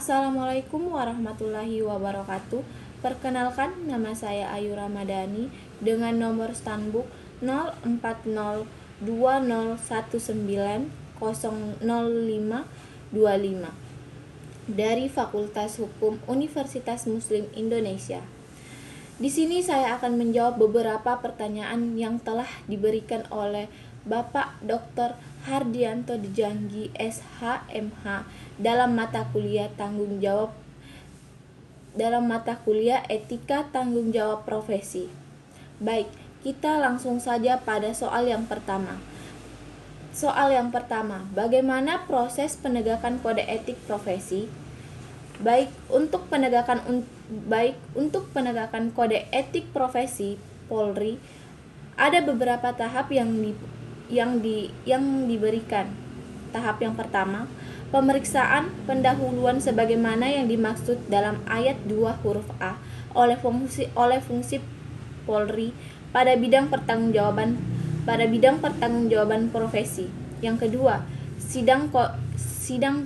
Assalamualaikum warahmatullahi wabarakatuh. Perkenalkan, nama saya Ayu Ramadhani dengan nomor Stanbook 040201900525 dari Fakultas Hukum Universitas Muslim Indonesia. Di sini saya akan menjawab beberapa pertanyaan yang telah diberikan oleh Bapak Dr. Hardianto Djanggi SH.MH dalam mata kuliah Etika Tanggung Jawab Profesi. Baik, kita langsung saja pada soal yang pertama. Bagaimana proses penegakan kode etik profesi? Baik untuk penegakan kode etik profesi Polri, ada beberapa tahap yang diberikan. Tahap yang pertama, pemeriksaan pendahuluan sebagaimana yang dimaksud dalam ayat 2 huruf A oleh fungsi Polri pada bidang pertanggungjawaban profesi. Yang kedua, sidang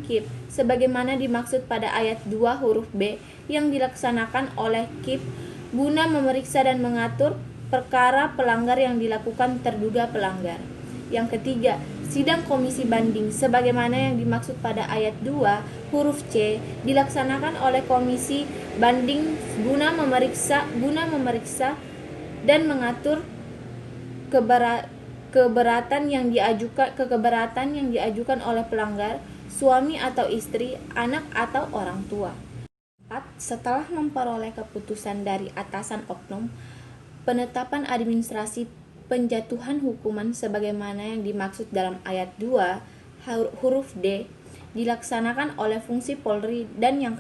KIP sebagaimana dimaksud pada ayat 2 huruf B yang dilaksanakan oleh KIP guna memeriksa dan mengatur perkara pelanggar yang dilakukan terduga pelanggar. Yang ketiga, sidang komisi banding sebagaimana yang dimaksud pada ayat 2 huruf C dilaksanakan oleh komisi banding guna memeriksa dan mengatur keberatan yang diajukan oleh pelanggar, suami atau istri, anak atau orang tua. 4. Setelah memperoleh keputusan dari atasan oknum, penetapan administrasi penjatuhan hukuman sebagaimana yang dimaksud dalam ayat 2 huruf D dilaksanakan oleh fungsi Polri dan yang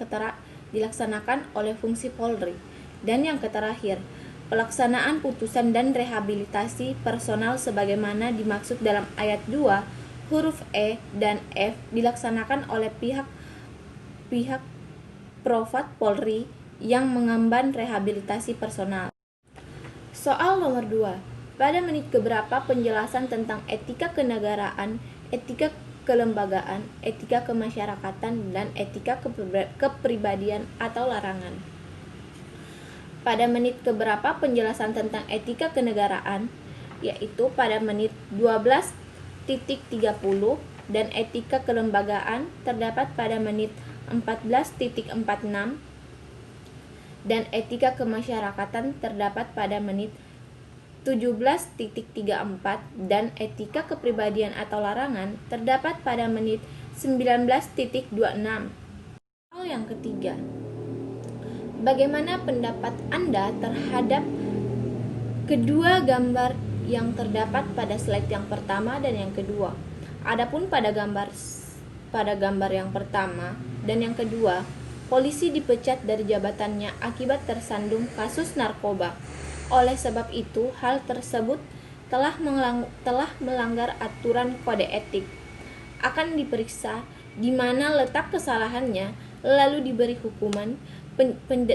terakhir, pelaksanaan putusan dan rehabilitasi personal sebagaimana dimaksud dalam ayat 2 huruf E dan F dilaksanakan oleh pihak Profat Polri yang mengemban rehabilitasi personal. Soal nomor 2. Pada menit keberapa penjelasan tentang etika kenegaraan, etika kelembagaan, etika kemasyarakatan, dan etika kepribadian atau larangan? Pada menit keberapa penjelasan tentang etika kenegaraan, yaitu pada menit 12.30, dan etika kelembagaan terdapat pada menit 14.46, dan etika kemasyarakatan terdapat pada menit 17.34, dan etika kepribadian atau larangan terdapat pada menit 19.26. Soal yang ketiga, bagaimana pendapat Anda terhadap kedua gambar yang terdapat pada slide yang pertama dan yang kedua? Adapun pada gambar yang pertama dan yang kedua, polisi dipecat dari jabatannya akibat tersandung kasus narkoba. Oleh sebab itu, hal tersebut telah melanggar aturan kode etik. Akan diperiksa di mana letak kesalahannya, lalu diberi hukuman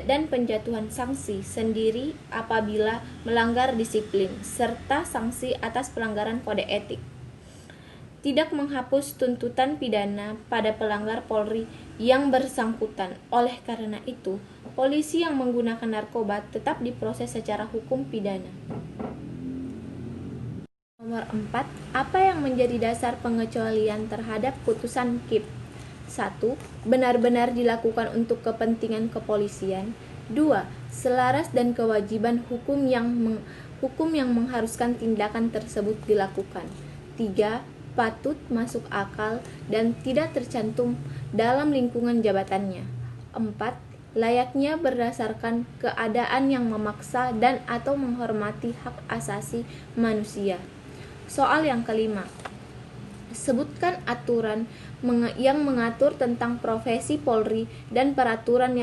dan penjatuhan sanksi sendiri apabila melanggar disiplin, serta sanksi atas pelanggaran kode etik. Tidak menghapus tuntutan pidana pada pelanggar Polri yang bersangkutan. Oleh karena itu, polisi yang menggunakan narkoba tetap diproses secara hukum pidana. Nomor 4. Apa yang menjadi dasar pengecualian terhadap putusan KIP? 1. Benar-benar dilakukan untuk kepentingan kepolisian. 2. Selaras dan kewajiban hukum yang mengharuskan tindakan tersebut dilakukan. 3. Patut masuk akal dan tidak tercantum dalam lingkungan jabatannya. 4. Layaknya berdasarkan keadaan yang memaksa dan atau menghormati hak asasi manusia. Soal yang kelima. Sebutkan aturan yang mengatur tentang profesi Polri dan peraturan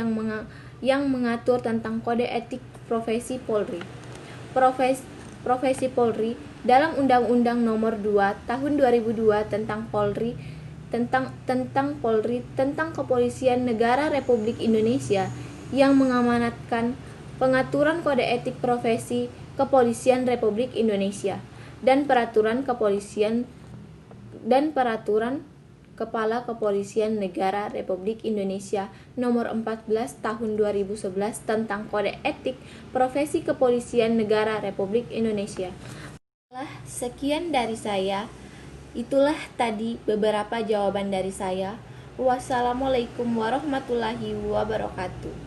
yang mengatur tentang kode etik profesi Polri. Profesi Polri dalam Undang-Undang Nomor 2 Tahun 2002 tentang Polri tentang Kepolisian Negara Republik Indonesia yang mengamanatkan pengaturan kode etik profesi Kepolisian Republik Indonesia dan peraturan Kepala Kepolisian Negara Republik Indonesia Nomor 14 Tahun 2011 tentang Kode Etik Profesi Kepolisian Negara Republik Indonesia. Sekian dari saya. Itulah tadi beberapa jawaban dari saya. Wassalamualaikum warahmatullahi wabarakatuh.